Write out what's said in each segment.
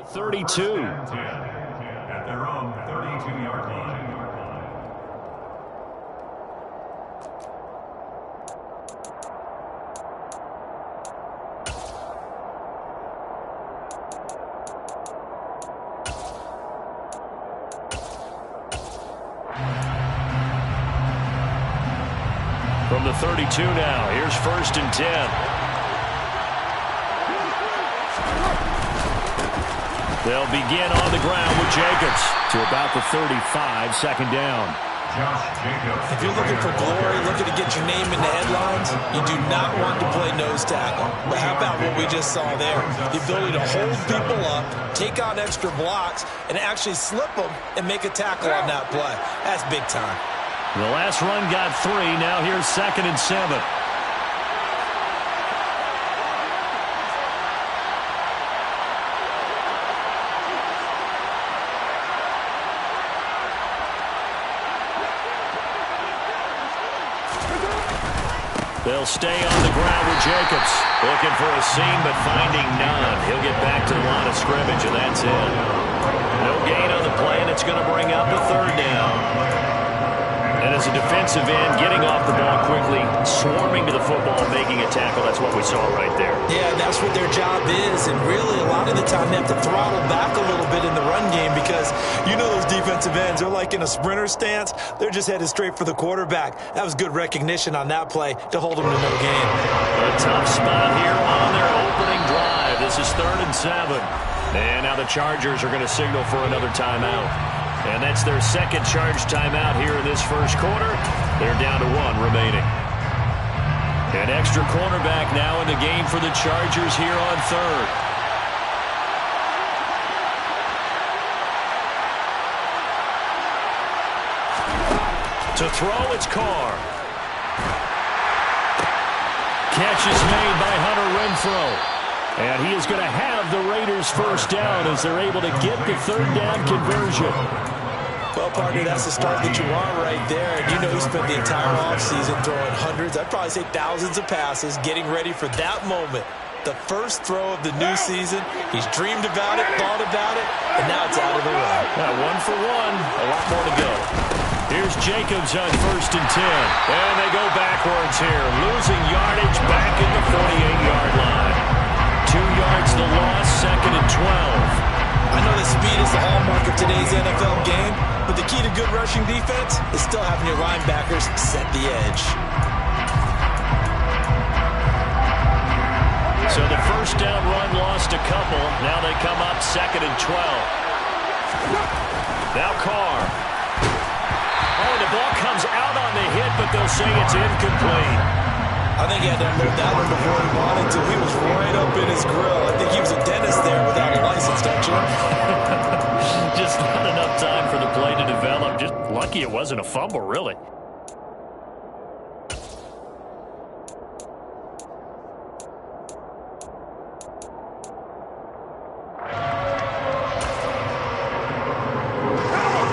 32. At their own 32-yard line. From the 32 now, here's 1st and 10. They'll begin on the ground with Jacobs to about the 35, 2nd down. Josh Jacobs. If you're looking for glory, looking to get your name in the headlines, you do not want to play nose tackle. But how about what we just saw there? The ability to hold people up, take on extra blocks, and actually slip them and make a tackle on that play. That's big time. The last run got 3. Now here's 2nd and 7. They'll stay on the ground with Jacobs. Looking for a seam, but finding none. He'll get back to the line of scrimmage, and that's it. No gain on the play, and it's going to bring up the 3rd down. And as a defensive end, getting off the ball quickly, swarming to the football, making a tackle, that's what we saw right there. Yeah, that's what their job is, and really a lot of the time they have to throttle back a little bit in the run game because you know those defensive ends, they're like in a sprinter stance. They're just headed straight for the quarterback. That was good recognition on that play to hold them to no gain. A tough spot here on their opening drive. This is 3rd and 7. And now the Chargers are going to signal for another timeout. And that's their 2nd charge timeout here in this 1st quarter. They're down to 1 remaining. An extra cornerback now in the game for the Chargers here on 3rd. To throw, it's Carr. Catch is made by Hunter Renfrow. And he is going to have the Raiders' 1st down as they're able to get the 3rd down conversion. Well, partner, that's the start that you want right there. And you know he spent the entire offseason throwing hundreds, I'd probably say thousands of passes, getting ready for that moment. The first throw of the new season. He's dreamed about it, thought about it, and now it's out of the way. 1 for 1, a lot more to go. Here's Jacobs on 1st and 10. And they go backwards here, losing yardage back at the 48-yard line. 2 yards the loss, 2nd and 12. I know that speed is the hallmark of today's NFL game, but the key to good rushing defense is still having your linebackers set the edge. So the 1st down run lost a couple. Now they come up 2nd and 12. Now Carr. Oh, the ball comes out on the hit, but they'll say it's incomplete. I think he had to unload that one before he wanted to. He was right up in his grill. I think he was a dentist there without a license, don't you? Just not enough time for the play to develop. Just lucky it wasn't a fumble, really.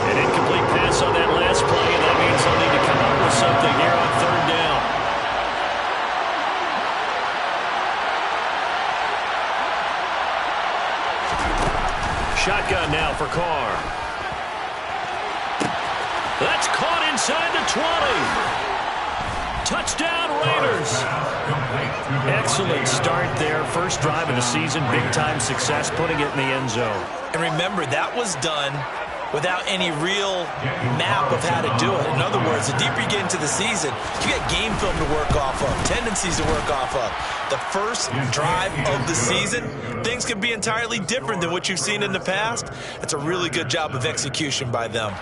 An incomplete pass on that last play, and that means they'll need to come up with something here on 3rd down. Shotgun now for Carr. That's caught inside the 20. Touchdown, Raiders. Excellent start there. 1st drive of the season. Big-time success, putting it in the end zone. And remember, that was done without any real map of how to do it. In other words, the deeper you get into the season, you get game film to work off of, tendencies to work off of. The 1st drive of the season, things can be entirely different than what you've seen in the past. It's a really good job of execution by them.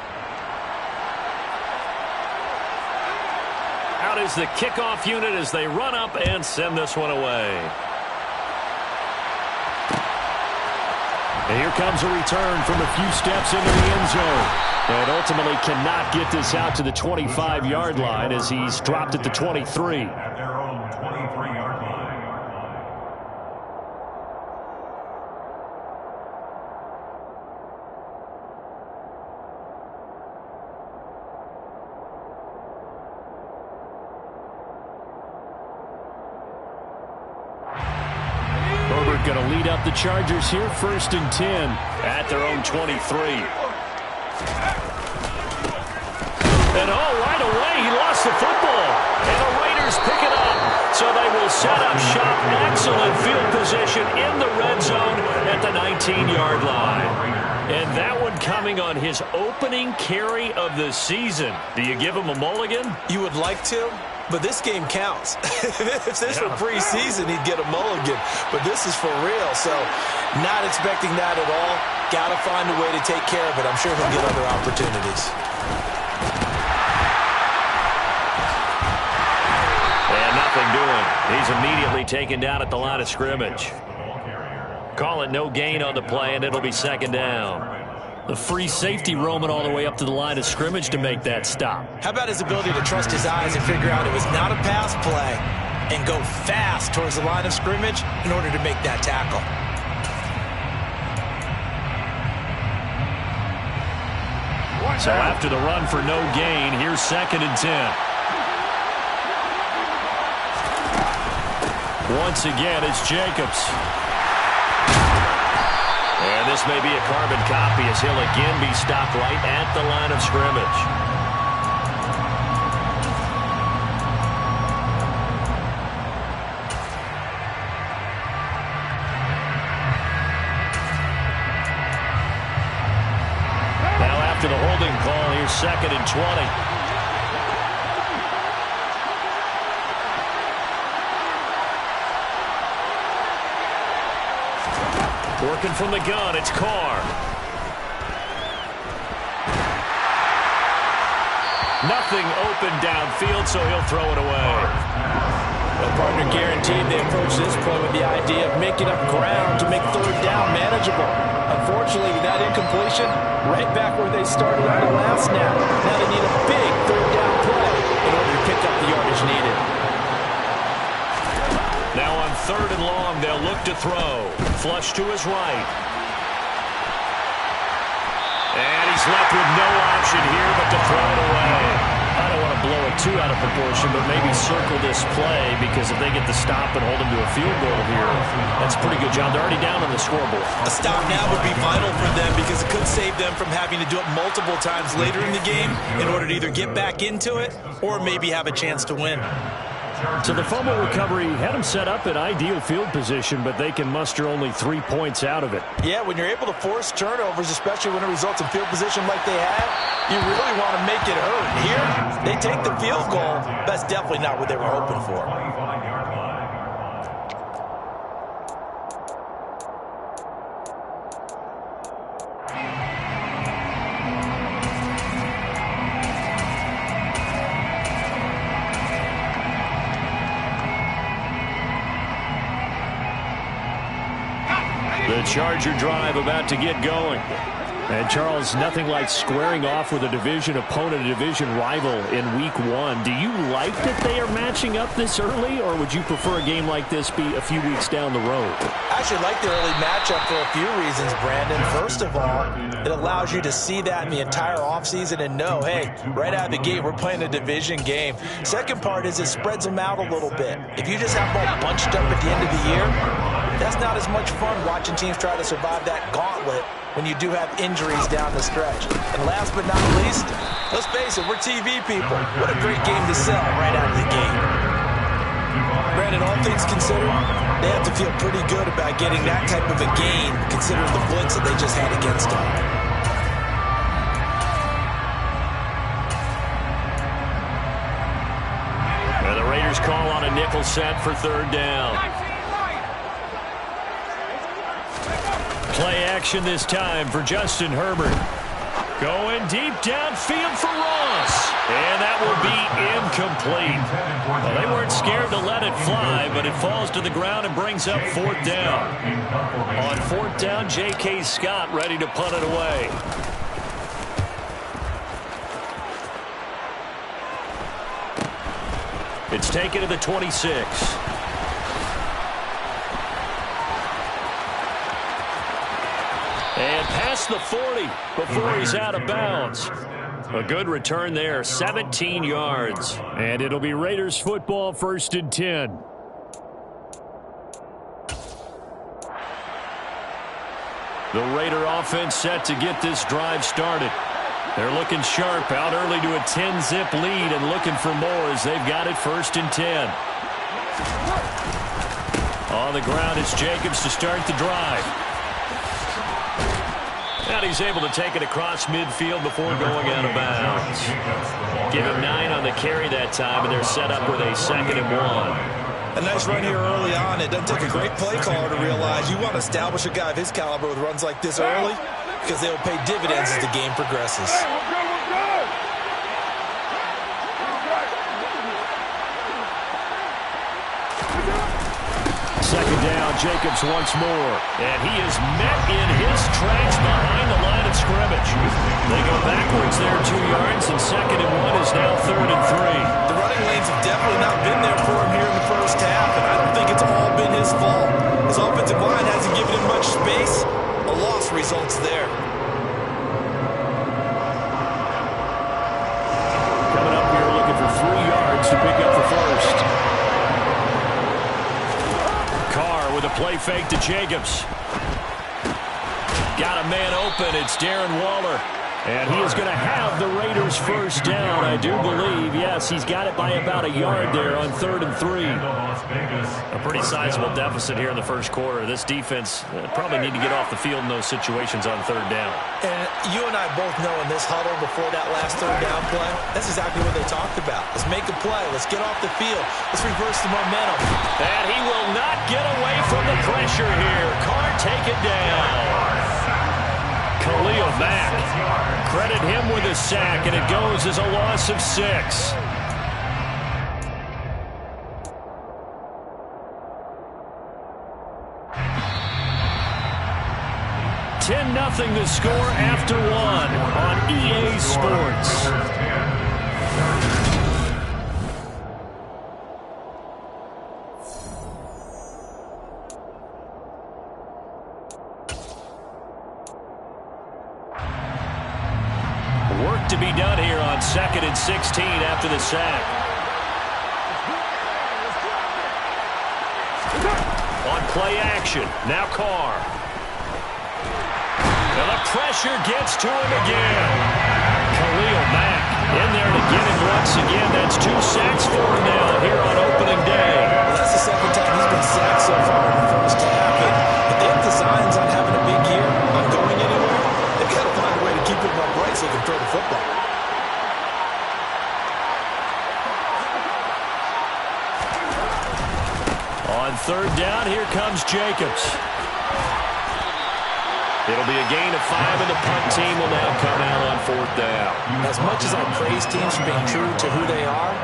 Out is the kickoff unit as they run up and send this one away. And here comes a return from a few steps into the end zone. And ultimately cannot get this out to the 25-yard line as he's dropped at the 23. At their own 23-yard line. going to lead up the Chargers here, 1st and 10 at their own 23. And right away, he lost the football. And the Raiders pick it up. So they will set up shop. Excellent field position in the red zone at the 19-yard line. And that one coming on his opening carry of the season. Do you give him a mulligan? You would like to, but this game counts. If this were preseason, he'd get a mulligan. But this is for real, so not expecting that at all. Got to find a way to take care of it. I'm sure he'll get other opportunities. And nothing doing. He's immediately taken down at the line of scrimmage. Call it no gain on the play, and it'll be 2nd down. The free safety roaming all the way up to the line of scrimmage to make that stop. How about his ability to trust his eyes and figure out it was not a pass play and go fast towards the line of scrimmage in order to make that tackle? So after the run for no gain, here's 2nd and 10. Once again, it's Jacobs. And this may be a carbon copy as he'll again be stopped right at the line of scrimmage. Now after the holding call, here's 2nd and 20. Working from the gun, it's Carr. Nothing open downfield, so he'll throw it away. The partner guaranteed they approach this play with the idea of making up ground to make 3rd down manageable. Unfortunately, with that incompletion, right back where they started on the last snap. Now they need a big 3rd down play in order to pick up the yardage needed. Now on 3rd and long, they'll look to throw. Flush to his right. And he's left with no option here but to throw it away. I don't want to blow it too out of proportion, but maybe circle this play because if they get the stop and hold him to a field goal here, that's a pretty good job. They're already down on the scoreboard. A stop now would be vital for them because it could save them from having to do it multiple times later in the game in order to either get back into it or maybe have a chance to win. So the fumble recovery had them set up in ideal field position, but they can muster only 3 points out of it. Yeah, when you're able to force turnovers, especially when it results in field position like they had, you really want to make it hurt. Here, they take the field goal. That's definitely not what they were hoping for. The Charger drive about to get going. And, Charles, nothing like squaring off with a division opponent, a division rival in Week 1. Do you like that they are matching up this early, or would you prefer a game like this be a few weeks down the road? I actually like the early matchup for a few reasons, Brandon. First of all, it allows you to see that in the entire offseason and know, hey, right out of the gate, we're playing a division game. Second part is it spreads them out a little bit. If you just have them all bunched up at the end of the year, that's not as much fun watching teams try to survive that gauntlet when you do have injuries down the stretch. And last but not least, let's face it, we're TV people. What a great game to sell right out of the gate. Brandon, all things considered, they have to feel pretty good about getting that type of a gain, considering the blitz that they just had against them. And the Raiders call on a nickel set for 3rd down. Play action this time for Justin Herbert. Going deep downfield for Ross. And that will be incomplete. Well, they weren't scared to let it fly, but it falls to the ground and brings up 4th down. On 4th down, J.K. Scott ready to punt it away. It's taken to the 26. And past the 40 before he's out of bounds. A good return there, 17 yards. And it'll be Raiders football, 1st and 10. The Raider offense set to get this drive started. They're looking sharp, out early to a 10-zip lead and looking for more as they've got it 1st and 10. On the ground, it's Jacobs to start the drive. And he's able to take it across midfield before going out of bounds. Give him 9 on the carry that time, and they're set up with a 2nd and 1. A nice run here early on. It doesn't take a great play caller to realize you want to establish a guy of his caliber with runs like this early because they will pay dividends as the game progresses. 2nd down, Jacobs once more. And he is met in his tracks behind the line of scrimmage. They go backwards there 2 yards, and 2nd and 1 is now 3rd and 3. The running lanes have definitely not been there for him here in the first half, and I don't think it's all been his fault. His offensive line hasn't given him much space. A loss results there. Coming up here looking for 3 yards to pick up the first. Carr with a play fake to Jacobs. Got a man open. It's Darren Waller. And he is going to have the Raiders first down, I do believe. Yes, he's got it by about a yard there on 3rd and 3. A pretty sizable deficit here in the first quarter. This defense probably need to get off the field in those situations on 3rd down. And you and I both know in this huddle before that last 3rd down play, that's exactly what they talked about. Let's make a play. Let's get off the field. Let's reverse the momentum. And he will not get away from the pressure here. Carr take it down. Khalil Mack. Credit him with a sack, and it goes as a loss of 6. $10-0 the score after 1 on EA Sports. Work to be done here on 2nd and 16 after the sack. On play action, now Carr. And the pressure gets to him again. Khalil Mack in there to get him once again. That's 2 sacks for him now here on opening day. Well, that's the 2nd time he's been sacked so far in the first half. And they have designs on having a big year, on going anywhere. They've got to find a way to keep him upright so he can throw the football. On 3rd down, here comes Jacobs. It'll be a gain of 5, and the punt team will now come out on 4th down. As much as I praise teams for being true to who they are,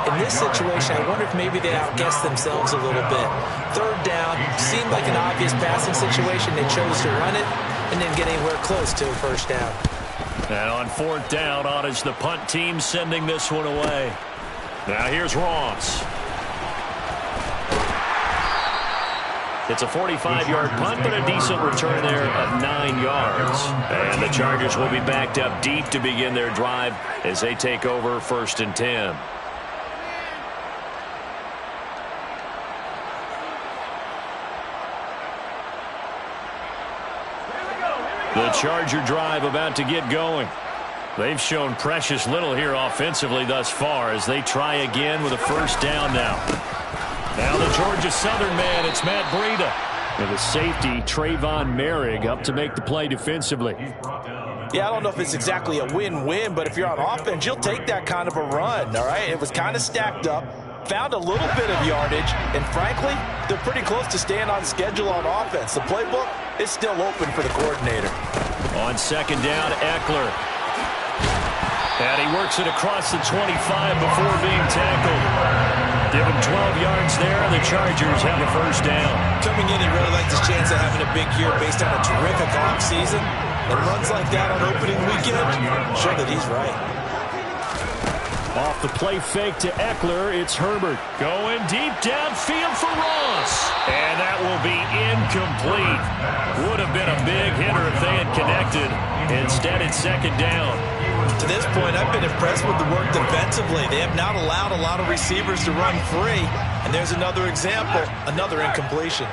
in this situation, I wonder if maybe they outguessed themselves a little bit. 3rd down seemed like an obvious passing situation. They chose to run it and didn't get anywhere close to a 1st down. And on 4th down, on is the punt team sending this one away. Now here's Ross. It's a 45-yard punt, but a decent return there of 9 yards. And the Chargers will be backed up deep to begin their drive as they take over 1st and 10. The Charger drive about to get going. They've shown precious little here offensively thus far as they try again with a 1st down now. Now the Georgia Southern man, it's Matt Breida. And the safety, Trayvon Merrick, up to make the play defensively. Yeah, I don't know if it's exactly a win-win, but if you're on offense, you'll take that kind of a run, all right? It was kind of stacked up, found a little bit of yardage, and frankly, they're pretty close to staying on schedule on offense. The playbook is still open for the coordinator. On 2nd down, Eckler. And he works it across the 25 before being tackled. Give him 12 yards there, and the Chargers have a 1st down. Coming in, he really liked his chance of having a big year based on a terrific offseason. And runs like that on opening weekend show that he's right. Off the play fake to Eckler, it's Herbert. Going deep downfield for Ross. And that will be incomplete. Would have been a big hitter if they had connected. Instead, it's 2nd down. To this point, I've been impressed with the work defensively. They have not allowed a lot of receivers to run free. And there's another example, another incompletion.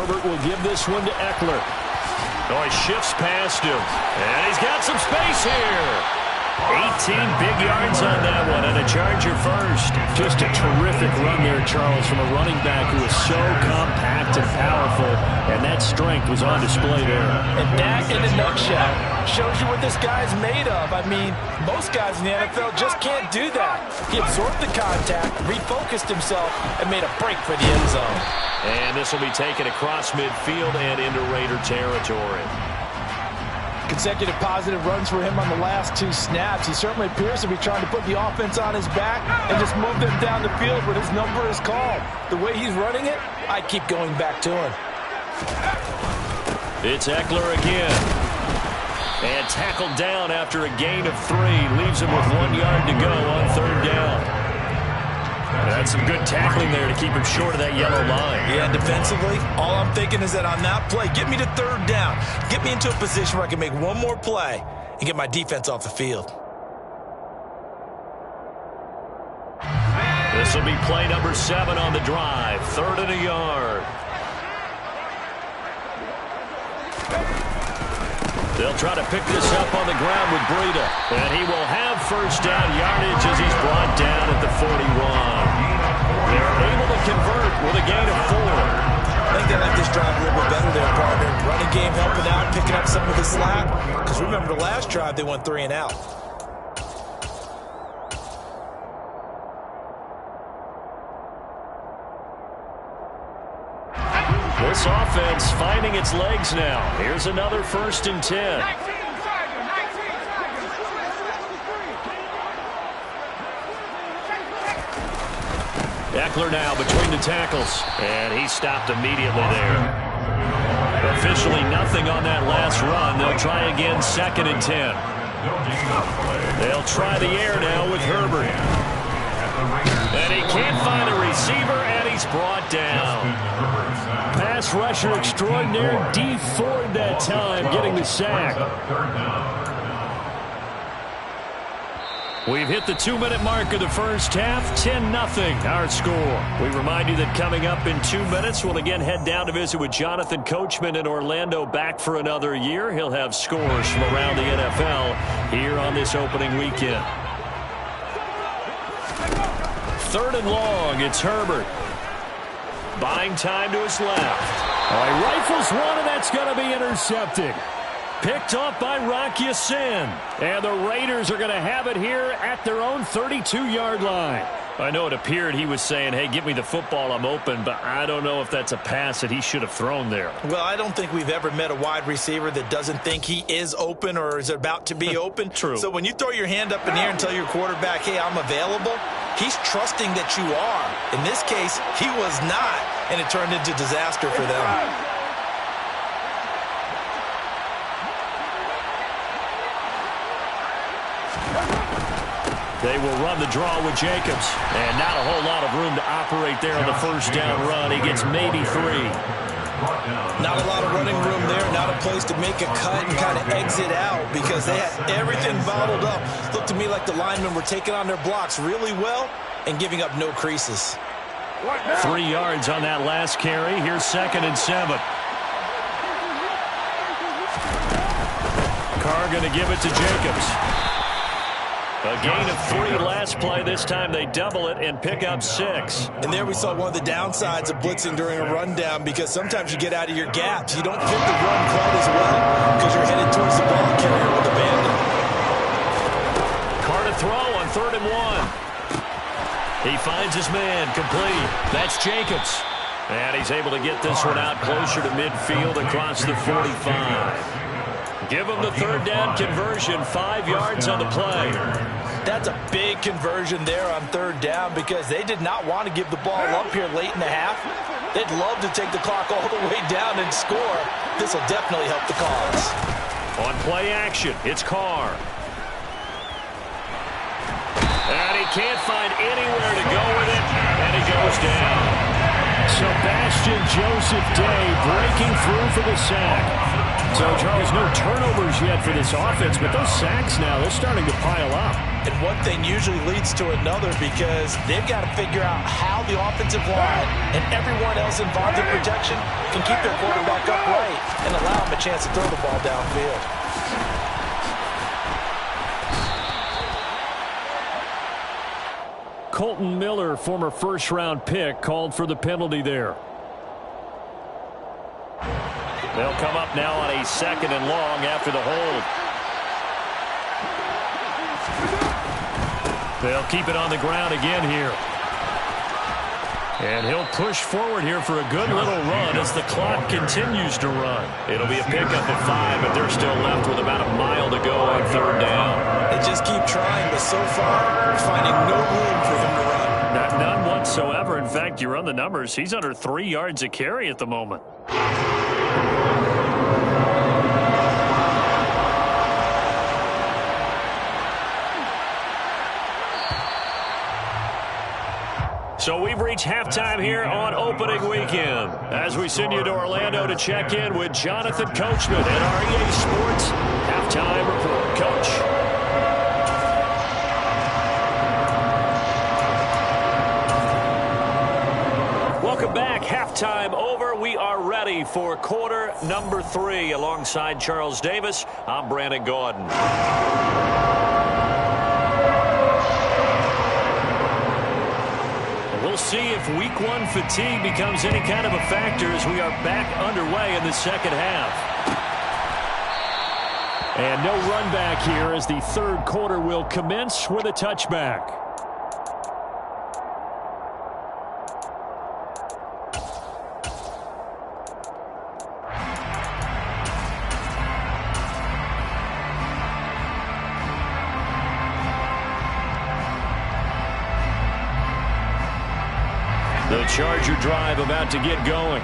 Herbert will give this one to Eckler. Oh, he shifts past him. And he's got some space here. 18 big yards on that one, and a Charger first. Just a terrific run there, Charles, from a running back who is so compact and powerful, and that strength was on display there. And that, in a nutshell, shows you what this guy's made of. I mean, most guys in the NFL just can't do that. He absorbed the contact, refocused himself, and made a break for the end zone. And this will be taken across midfield and into Raider territory. Consecutive positive runs for him on the last 2 snaps. He certainly appears to be trying to put the offense on his back and just move them down the field when his number is called. The way he's running it, I keep going back to him. It's Eckler again. And tackled down after a gain of 3. Leaves him with 1 yard to go on 3rd down. That's some good tackling there to keep him short of that yellow line. Yeah, defensively, all I'm thinking is that on that play, get me to 3rd down. Get me into a position where I can make one more play and get my defense off the field. This will be play number 7 on the drive. 3rd and a yard. They'll try to pick this up on the ground with Breida. And he will have 1st down yardage as he's brought down at the 41. They're able to convert with a gain of 4. I think they like this drive a little bit better there, partner. Running game helping out, picking up some of the slack. Because remember the last drive, they went 3 and out. This offense finding its legs now. Here's another 1st and 10. Eckler now between the tackles. And he stopped immediately there. Officially nothing on that last run. They'll try again 2nd and 10. They'll try the air now with Herbert. And he can't find a receiver, and he's brought down. Pass rusher extraordinaire, D Ford that time, getting the sack. We've hit the 2-minute mark of the first half, 10-0 our score. We remind you that coming up in 2 minutes, we'll again head down to visit with Jonathan Coachman in Orlando, back for another year. He'll have scores from around the NFL here on this opening weekend. 3rd and long, it's Herbert. Buying time to his left. Oh, he rifles one, and that's going to be intercepted. Picked off by Rock Ya-Sin. And the Raiders are going to have it here at their own 32-yard line. I know it appeared he was saying, hey, give me the football, I'm open, but I don't know if that's a pass that he should have thrown there. Well, I don't think we've ever met a wide receiver that doesn't think he is open or is about to be open. True. So when you throw your hand up in the air and tell your quarterback, hey, I'm available, he's trusting that you are. In this case, he was not, and it turned into disaster for them. They will run the draw with Jacobs. And not a whole lot of room to operate there on the 1st down run. He gets maybe 3. Not a lot of running room there. Not a place to make a cut and kind of exit out because they had everything bottled up. Looked to me like the linemen were taking on their blocks really well and giving up no creases. 3 yards on that last carry. Here's 2nd and 7. Carr going to give it to Jacobs. A gain of 3 last play. This time they double it and pick up 6. And there we saw one of the downsides of blitzing during a rundown because sometimes you get out of your gaps. You don't fit the run quite as well because you're headed towards the ball carrier with the bandit. Carr to throw on 3rd and 1. He finds his man complete. That's Jacobs. And he's able to get this one out closer to midfield across the 45. Give him the 3rd down conversion, 5 yards on the play. That's a big conversion there on 3rd down because they did not want to give the ball up here late in the half. They'd love to take the clock all the way down and score. This will definitely help the cause. On play action, it's Carr. And he can't find anywhere to go with it, and he goes down. Sebastian Joseph Day breaking through for the sack. So, Charles, no turnovers yet for this offense, but those sacks now, they're starting to pile up. And one thing usually leads to another because they've got to figure out how the offensive line and everyone else involved in protection can keep their quarterback upright and allow him a chance to throw the ball downfield. Colton Miller, former first-round pick, called for the penalty there. They'll come up now on a 2nd and long after the hold. They'll keep it on the ground again here. And he'll push forward here for a good little run as the clock continues to run. It'll be a pickup of 5, but they're still left with about a mile to go on 3rd down. They just keep trying, but so far, we're finding no room for him to run. None whatsoever. In fact, you run the numbers. He's under 3 yards a carry at the moment. So we've reached halftime here on opening weekend as we send you to Orlando to check in with Jonathan Coachman at our EA Sports Halftime Report. Coach. Welcome back. Halftime over. We are ready for quarter number 3 alongside Charles Davis. I'm Brandon Gaudin. We'll see if week 1 fatigue becomes any kind of a factor as we are back underway in the second half. And no run back here as the 3rd quarter will commence with a touchback. The Charger drive about to get going.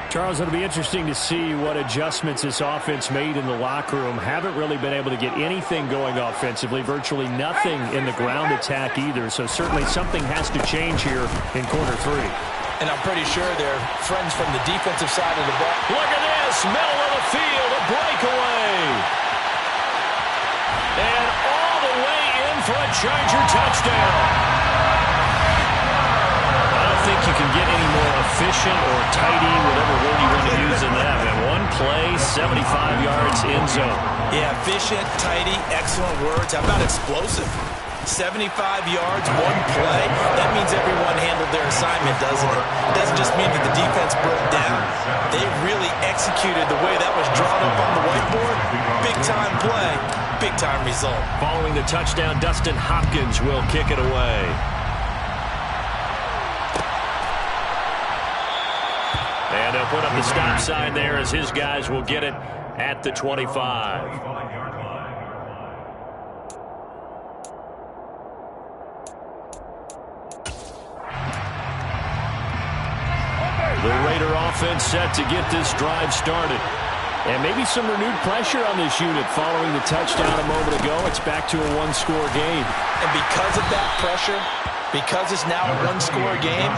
Charles, it'll be interesting to see what adjustments this offense made in the locker room. Haven't really been able to get anything going offensively, virtually nothing in the ground attack either. So certainly something has to change here in quarter 3. And I'm pretty sure they're friends from the defensive side of the ball. Look at this, middle of the field, a breakaway. And all the way in for a Charger touchdown. I think you can get any more efficient or tidy, whatever word you want to use in that. And 1 play, 75 yards in zone. Yeah, efficient, tidy, excellent words. How about explosive? 75 yards, 1 play. That means everyone handled their assignment, doesn't it? It doesn't just mean that the defense broke down. They really executed the way that was drawn up on the whiteboard. Big-time play, big-time result. Following the touchdown, Dustin Hopkins will kick it away. And they'll put up the stop sign there as his guys will get it at the 25. The Raider offense set to get this drive started. And maybe some renewed pressure on this unit following the touchdown a moment ago. It's back to a 1-score game. And because of that pressure, because it's now a 1-score game,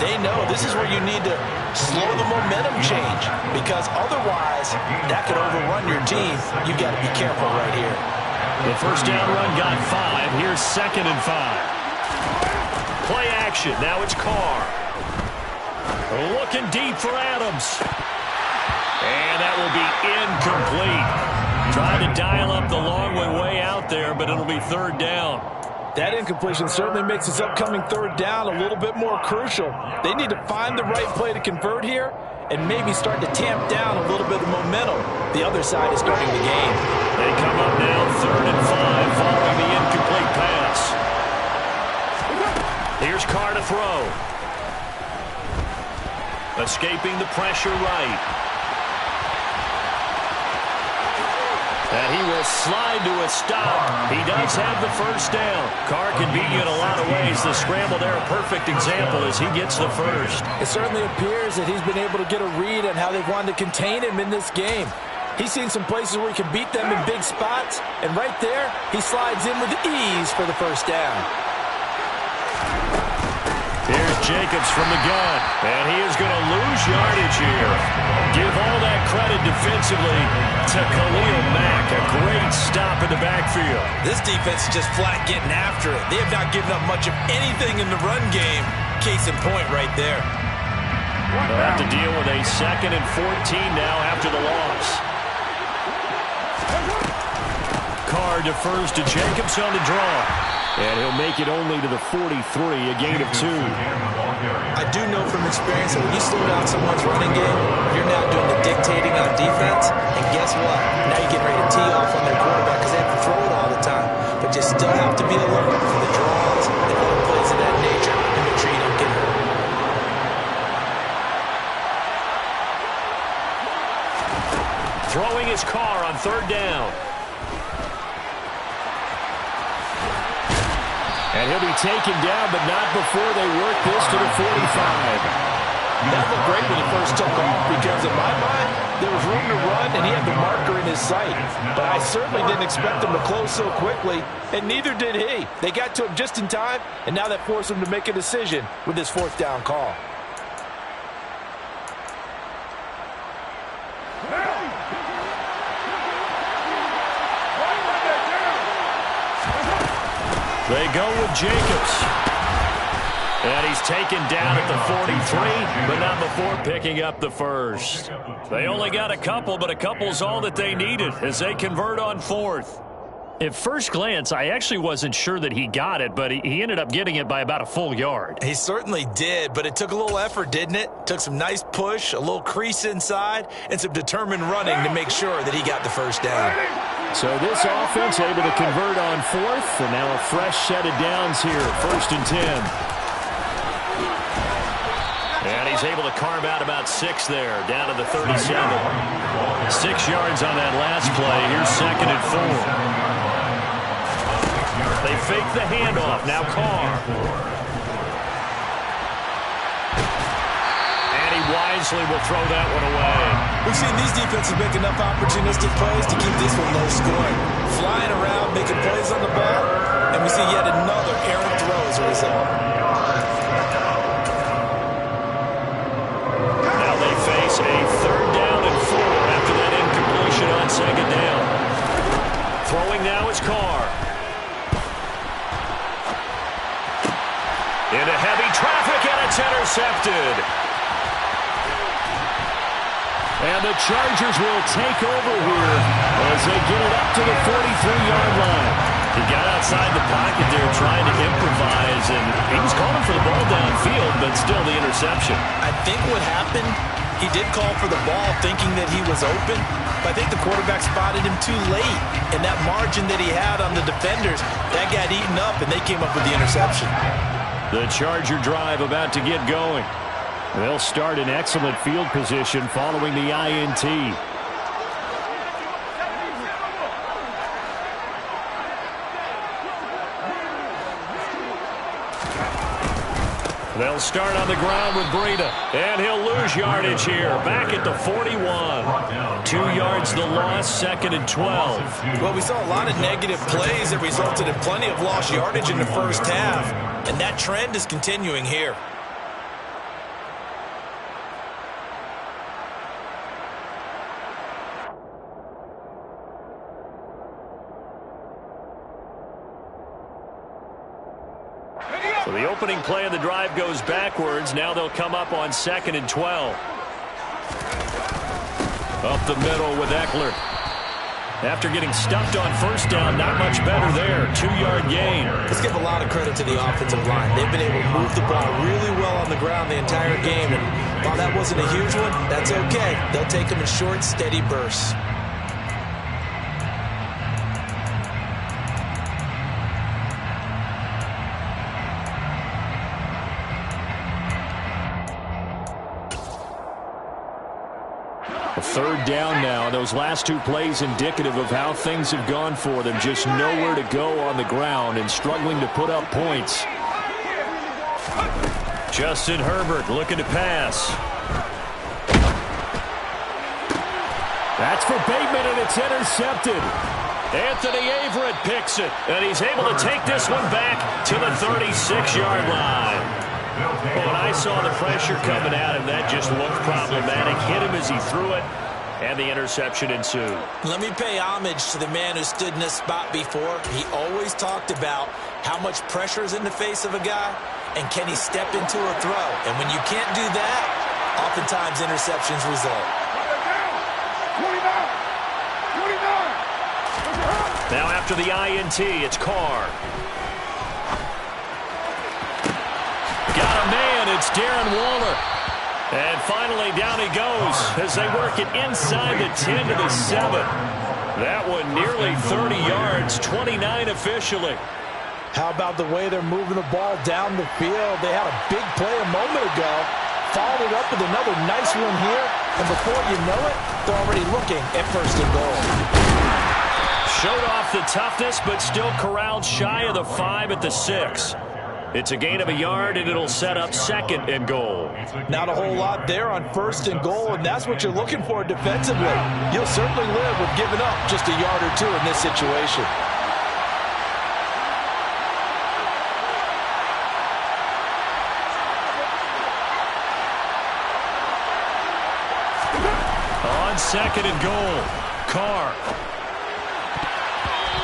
they know this is where you need to slow the momentum change, because otherwise that could overrun your team. You've got to be careful right here. The first down run got 5. Here's 2nd and 5. Play action. Now it's Carr. Looking deep for Adams. And that will be incomplete. Trying to dial up the long way out there, but it'll be 3rd down. That incompletion certainly makes this upcoming 3rd down a little bit more crucial. They need to find the right play to convert here and maybe start to tamp down a little bit of momentum. The other side is starting the game. They come up now 3rd and 5 following the incomplete pass. Here's Carr to throw. Escaping the pressure right. And he will slide to a stop. He does have the first down. Carr can beat you in a lot of ways. The scramble there, a perfect example as he gets the first. It certainly appears that he's been able to get a read on how they've wanted to contain him in this game. He's seen some places where he can beat them in big spots, and right there, he slides in with ease for the first down. Here's Jacobs from the gun. And he is going to lose yardage here. Give all that credit defensively to Khalil Mack. A great stop in the backfield. This defense is just flat getting after it. They have not given up much of anything in the run game. Case in point right there. They'll have to deal with a 2nd and 14 now after the loss. Carr defers to Jacobs on the draw. And he'll make it only to the 43, a gain of 2. I do know from experience that when you slow down someone's running game, you're now doing the dictating on defense. And guess what? Now you're getting ready to tee off on their quarterback because they have to throw it all the time. But you still have to be alert for the draws and other plays of that nature and make sure you don't get hurt. Throwing his Carr on 3rd down. And he'll be taken down, but not before they work this to the 45. That looked great when he first took off because, in my mind, there was room to run and he had the marker in his sight. But I certainly didn't expect him to close so quickly, and neither did he. They got to him just in time, and now that forced him to make a decision with his 4th down call. They go with Jacobs. And he's taken down at the 43, but not before picking up the 1st. They only got a couple, but a couple's all that they needed as they convert on 4th. At first glance, I actually wasn't sure that he got it, but he ended up getting it by about a full yard. He certainly did, but it took a little effort, didn't it? Took some nice push, a little crease inside, and some determined running to make sure that he got the 1st down. So this offense able to convert on 4th, and now a fresh set of downs here, 1st and 10. And he's able to carve out about 6 there, down to the 37. 6 yards on that last play. Here's 2nd and 4. They fake the handoff. Now Carr. And he wisely will throw that one away. We've seen these defenses make enough opportunistic plays to keep this one low scoring. Flying around, making plays on the ball, and we see yet another errant throw as a result. Now they face a 3rd down and 4 after that incompletion on 2nd down. Throwing now is Carr. Into heavy traffic, and it's intercepted. And the Chargers will take over here as they get it up to the 43-yard line. He got outside the pocket there trying to improvise, and he was calling for the ball downfield, but still the interception. I think what happened, he did call for the ball thinking that he was open, but I think the quarterback spotted him too late, and that margin that he had on the defenders, that got eaten up, and they came up with the interception. The Charger drive about to get going. They'll start in excellent field position following the INT. They'll start on the ground with Breida, and he'll lose yardage here. Back at the 41. 2 yards the loss, 2nd and 12. Well, we saw a lot of negative plays that resulted in plenty of lost yardage in the first half, and that trend is continuing here. So the opening play of the drive goes backwards. Now they'll come up on 2nd and 12. Up the middle with Eckler. After getting stuffed on 1st down, not much better there. 2-yard gain. Let's give a lot of credit to the offensive line. They've been able to move the ball really well on the ground the entire game. And while that wasn't a huge one, that's okay. They'll take them in short, steady bursts. A 3rd down now. Those last 2 plays indicative of how things have gone for them. Just nowhere to go on the ground and struggling to put up points. Justin Herbert looking to pass. That's for Bateman, and it's intercepted. Anthony Averett picks it, and he's able to take this one back to the 36-yard line. Well, when I saw the pressure coming at him, that just looked problematic. Hit him as he threw it, and the interception ensued. Let me pay homage to the man who stood in this spot before. He always talked about how much pressure is in the face of a guy, and can he step into a throw. And when you can't do that, oftentimes interceptions result. Now after the INT, it's Carr. Got a man, it's Darren Waller. And finally down he goes as they work it inside the 10 to the 7. That one nearly 30 yards, 29 officially. How about the way they're moving the ball down the field? They had a big play a moment ago, followed it up with another nice one here, and before you know it, they're already looking at 1st and goal. Showed off the toughness, but still corralled shy of the 5 at the 6. It's a gain of a yard, and it'll set up 2nd and goal. Not a whole lot there on 1st and goal, and that's what you're looking for defensively. You'll certainly live with giving up just a yard or two in this situation. On 2nd and goal, Carr.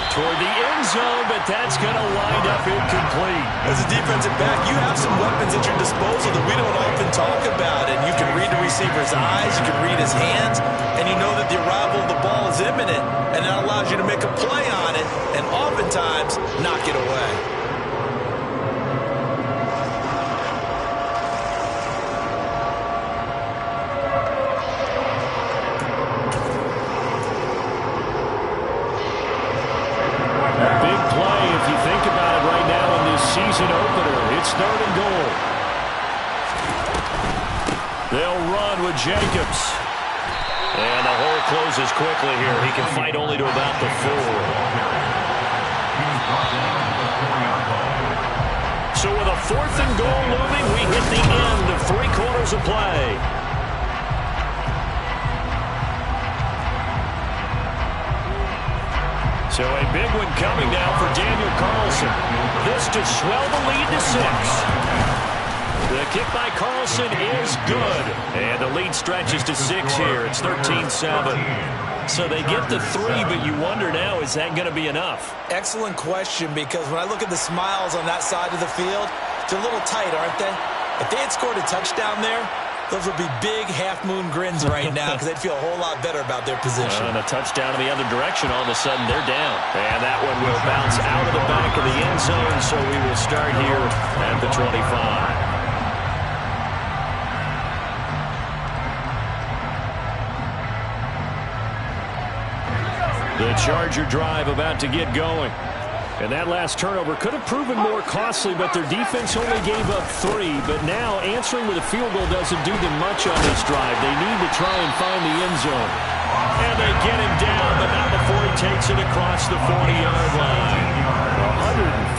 Toward the end zone, but that's going to wind up incomplete. As a defensive back, you have some weapons at your disposal that we don't often talk about, and you can read the receiver's eyes, you can read his hands, and you know that the arrival of the ball is imminent, and that allows you to make a play on it, and oftentimes knock it away. Season opener. It's 3rd and goal. They'll run with Jacobs. And the hole closes quickly here. He can fight only to about the 4. So with a 4th and goal looming, we hit the end of 3 quarters of play. So a big one coming now for Daniel Carlson. This to swell the lead to 6. The kick by Carlson is good. And the lead stretches to 6 here. It's 13-7. So they get the 3, but you wonder now, is that going to be enough? Excellent question, because when I look at the smiles on that side of the field, they're a little tight, aren't they? If they had scored a touchdown there, those would be big half-moon grins right now because they'd feel a whole lot better about their position. And a touchdown in the other direction, all of a sudden they're down. And that one will bounce out of the back of the end zone, so we will start here at the 25. The Charger drive about to get going. And that last turnover could have proven more costly, but their defense only gave up 3. But now answering with a field goal doesn't do them much on this drive. They need to try and find the end zone. And they get him down, but not before he takes it across the 40-yard line.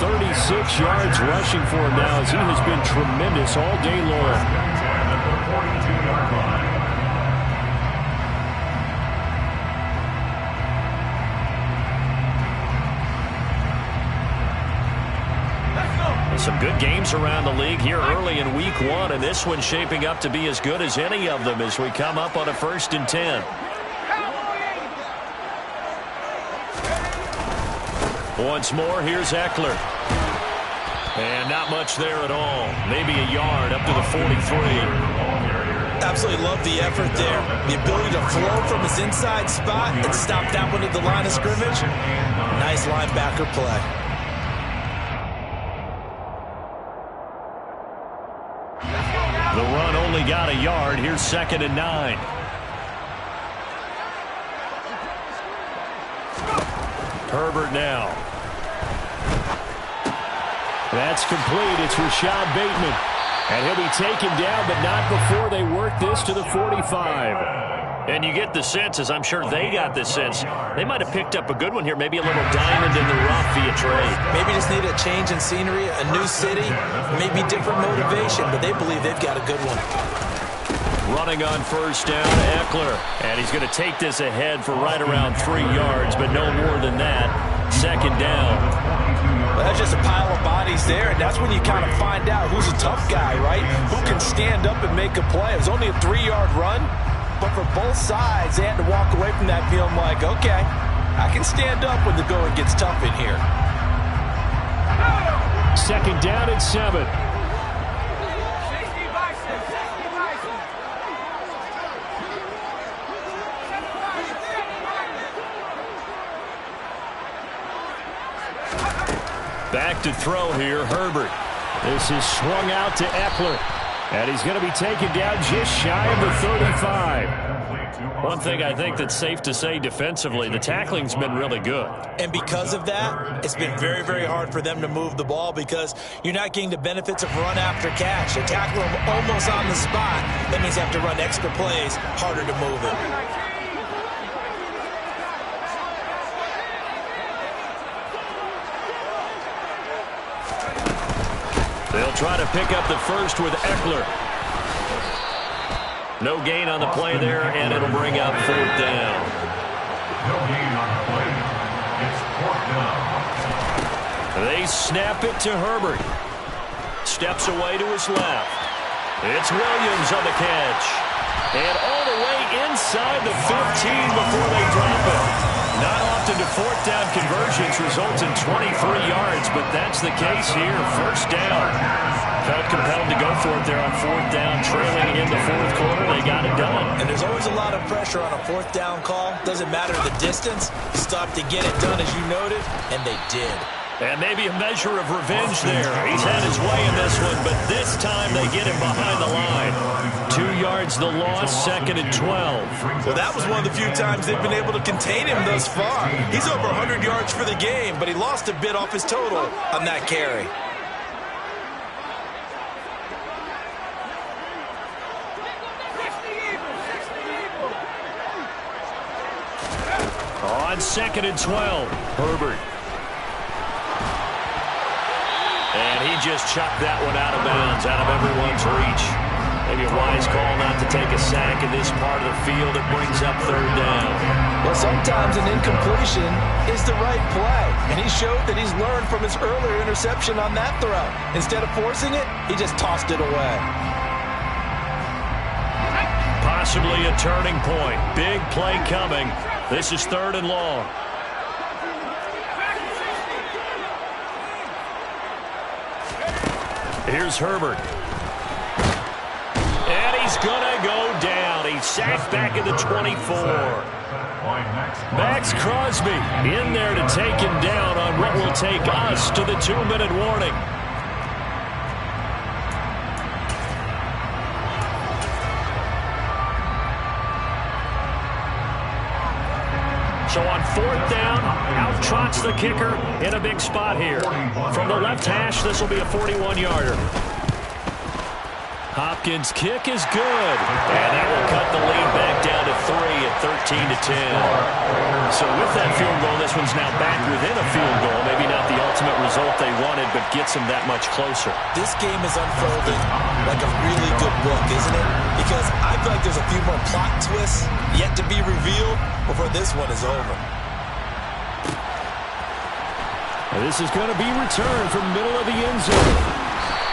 136 yards rushing for him now, as he has been tremendous all day long. Some good games around the league here early in week 1, and this one's shaping up to be as good as any of them as we come up on a 1st and 10. Once more, here's Eckler. And not much there at all. Maybe a yard up to the 43. Absolutely love the effort there. The ability to flow from his inside spot and stop that one at the line of scrimmage. Nice linebacker play. The run only got a yard. Here's 2nd and 9. Herbert now. That's complete. It's Rashad Bateman. And he'll be taken down, but not before they work this to the 45. And you get the sense, as I'm sure they got the sense, they might have picked up a good one here, maybe a little diamond in the rough via trade. Maybe just need a change in scenery, a new city, maybe different motivation, but they believe they've got a good one. Running on 1st down, Eckler. And he's going to take this ahead for right around 3 yards, but no more than that. 2nd down. Well, that's just a pile of bodies he's there, and that's when you kind of find out who's a tough guy, right? Who can stand up and make a play. It was only a 3-yard run, but for both sides, they had to walk away from that feeling like, okay, I can stand up when the going gets tough in here. Second down and 7. Back to throw here, Herbert. This is swung out to Eckler. And he's going to be taken down just shy of the 35. One thing I think that's safe to say defensively, the tackling's been really good. And because of that, it's been very, very hard for them to move the ball because you're not getting the benefits of run after catch. They tackle them almost on the spot. That means they have to run extra plays, harder to move it. They'll try to pick up the first with Eckler. No gain on the play there, and it'll bring up 4th down. No gain on the play. It's 4th down. They snap it to Herbert. Steps away to his left. It's Williams on the catch. And all the way inside the 15 before they drop it. Not often do 4th down conversions result in 23 yards, but that's the case here. 1st down. Felt compelled to go for it there on 4th down, trailing in the 4th quarter. They got it done. And there's always a lot of pressure on a 4th down call. Doesn't matter the distance. Stop to get it done, as you noted, and they did. And maybe a measure of revenge there. He's had his way in this one, but this time they get him behind the line. 2 yards the loss, 2nd and 12. Well, that was one of the few times they've been able to contain him thus far. He's over 100 yards for the game, but he lost a bit off his total on that carry. On 2nd and 12, Herbert. And he just chucked that one out of bounds, out of everyone's reach. Maybe a wise call not to take a sack in this part of the field. It brings up 3rd down. Well, sometimes an incompletion is the right play, and he showed that he's learned from his earlier interception on that throw. Instead of forcing it, he just tossed it away. Possibly a turning point. Big play coming. This is 3rd and long. Here's Herbert. And he's going to go down. He's sacked back at the 24. Max Crosby in there to take him down on what will take us to the 2-minute warning. So on 4th down, out trots the kicker in a big spot here. From the left hash, this will be a 41-yarder. Hopkins' kick is good. And that will cut the lead back down to 3 at 13-10. So with that field goal, this one's now back within a field goal. Maybe not the ultimate result they wanted, but gets them that much closer. This game is unfolding like a really good book, isn't it? Because I feel like there's a few more plot twists yet to be revealed before this one is over. And this is going to be returned from middle of the end zone.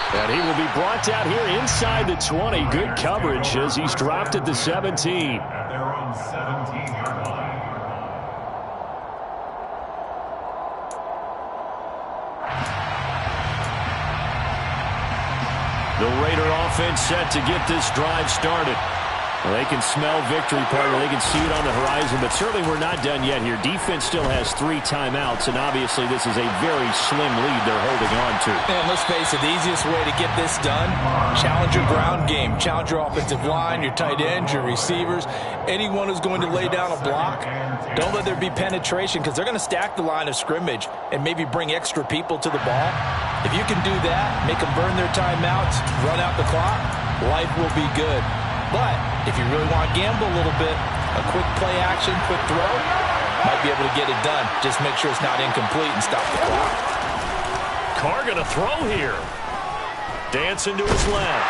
And he will be brought down here inside the 20. Good coverage as he's dropped at the 17. At their own 17-yard line. The Raider offense set to get this drive started. Well, they can smell victory, partner. They can see it on the horizon, but certainly we're not done yet here. Defense still has 3 timeouts, and obviously this is a very slim lead they're holding on to. And let's face it, the easiest way to get this done, challenge your ground game. Challenge your offensive line, your tight ends, your receivers, anyone who's going to lay down a block. Don't let there be penetration because they're going to stack the line of scrimmage and maybe bring extra people to the ball. If you can do that, make them burn their timeouts, run out the clock, life will be good. But if you really want to gamble a little bit, a quick play action, quick throw, might be able to get it done. Just make sure it's not incomplete and stop the clock. Carr going to throw here. Dancing to his left.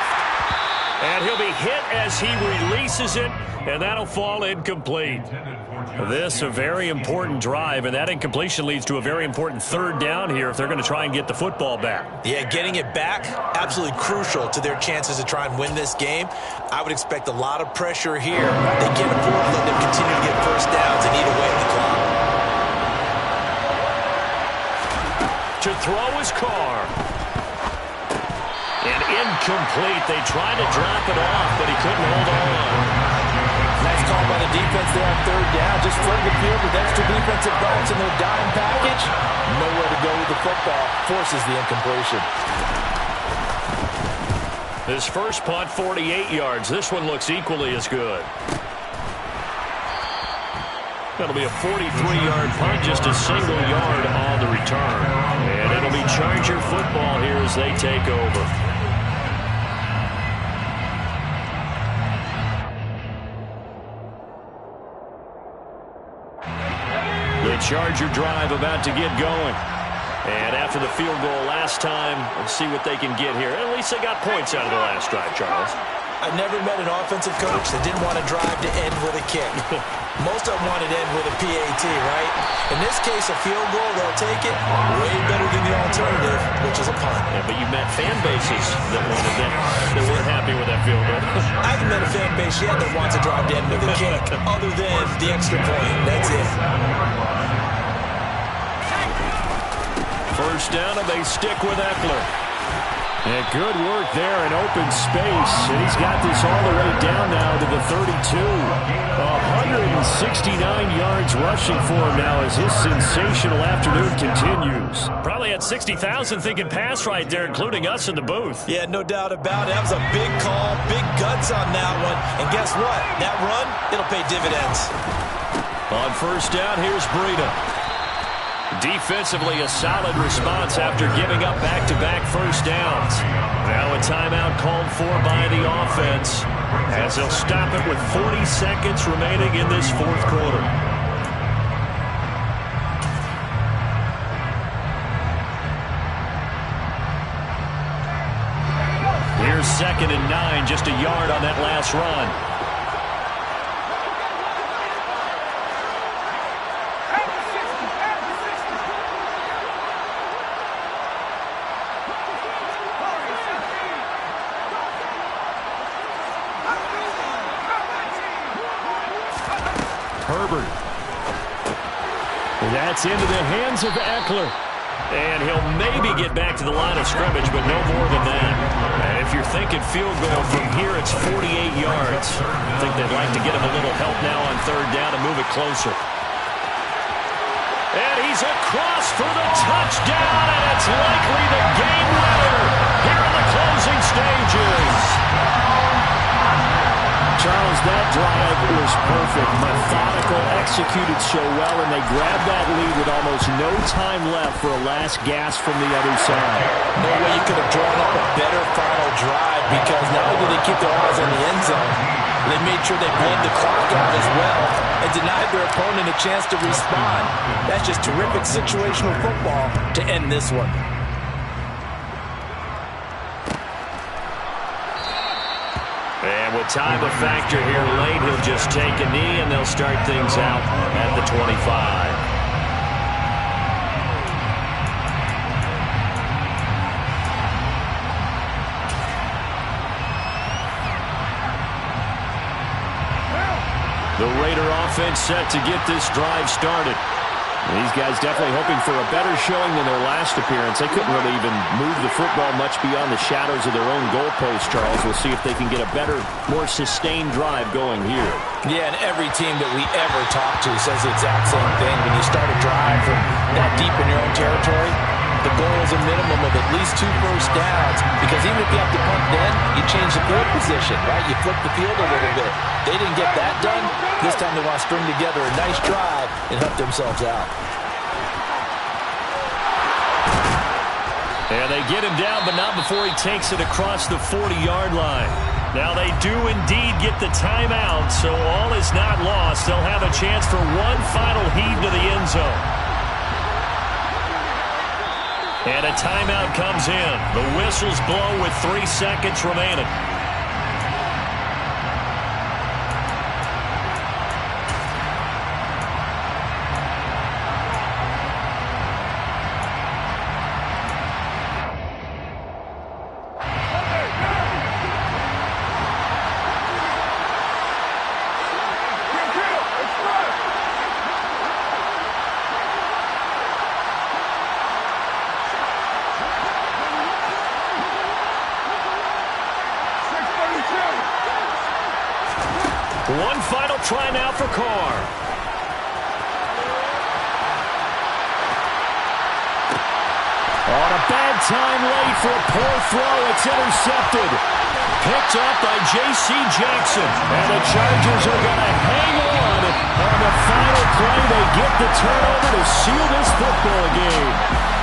And he'll be hit as he releases it, and that'll fall incomplete. This a very important drive, and that incompletion leads to a very important third down here if they're going to try and get the football back. Yeah, getting it back, absolutely crucial to their chances to try and win this game. I would expect a lot of pressure here. They can't afford to let them continue to get first downs and eat away at the clock. To throw is Carr. And incomplete. They tried to drop it off, but he couldn't hold on. Nice call by the defense there on third down. Just flood the field with extra defensive backs in their dime package. Nowhere to go with the football. Forces the incompletion. His first punt, 48 yards. This one looks equally as good. That'll be a 43-yard punt, just a single yard on the return. And it'll be Charger football here as they take over. The Charger drive about to get going. And after the field goal last time, let's see what they can get here. At least they got points out of the last drive, Charles. I never met an offensive coach that didn't want to drive to end with a kick. Most of them wanted to end with a PAT, right? In this case, a field goal, they'll take it. Way better than the alternative, which is a punt. Yeah, but you met fan bases that wanted that. They weren't happy with that field goal. I haven't met a fan base yet that wants to drive to end with a kick, other than the extra point. That's it. First down, and they stick with Eckler. And good work there in open space. And he's got this all the way down now to the 32. 169 yards rushing for him now as his sensational afternoon continues. Probably had 60,000 thinking pass right there, including us in the booth. Yeah, no doubt about it. That was a big call, big guts on that one. And guess what? That run, it'll pay dividends. On first down, here's Breida. Defensively, a solid response after giving up back-to-back first downs. Now a timeout called for by the offense as they'll stop it with 40 seconds remaining in this fourth quarter. Here's 2nd and 9, just a yard on that last run. Herbert. That's into the hands of Eckler. And he'll maybe get back to the line of scrimmage, but no more than that. And if you're thinking field goal from here, it's 48 yards. I think they'd like to get him a little help now on third down and move it closer. And he's across for the touchdown, and it's likely the game winner here in the closing stages. Charles, that drive was perfect. Methodical, executed so well, and they grabbed that lead with almost no time left for a last gasp from the other side. No way you could have drawn up a better final drive, because not only did they keep their eyes on the end zone, they made sure they bled the clock out as well and denied their opponent a chance to respond. That's just terrific situational football to end this one. And with time a factor here late, he'll just take a knee, and they'll start things out at the 25. The Raider offense set to get this drive started. These guys definitely hoping for a better showing than their last appearance. They couldn't really even move the football much beyond the shadows of their own goalpost, Charles. We'll see if they can get a better, more sustained drive going here. Yeah, and every team that we ever talk to says the exact same thing. When you start a drive from that deep in your own territory, the goal is a minimum of at least 2 first downs, because even if you have to punt then, you change the field position, right? You flip the field a little bit. They didn't get that done. This time they want to string together a nice drive and help themselves out. And they get him down, but not before he takes it across the 40-yard line. Now they do indeed get the timeout, so all is not lost. They'll have a chance for one final heave to the end zone. And a timeout comes in. The whistles blow with 3 seconds remaining. One final try now for Carr. On a bad time late for a poor throw. It's intercepted. Picked up by J.C. Jackson. And the Chargers are going to hang on the final play. They get the turnover to seal this football game.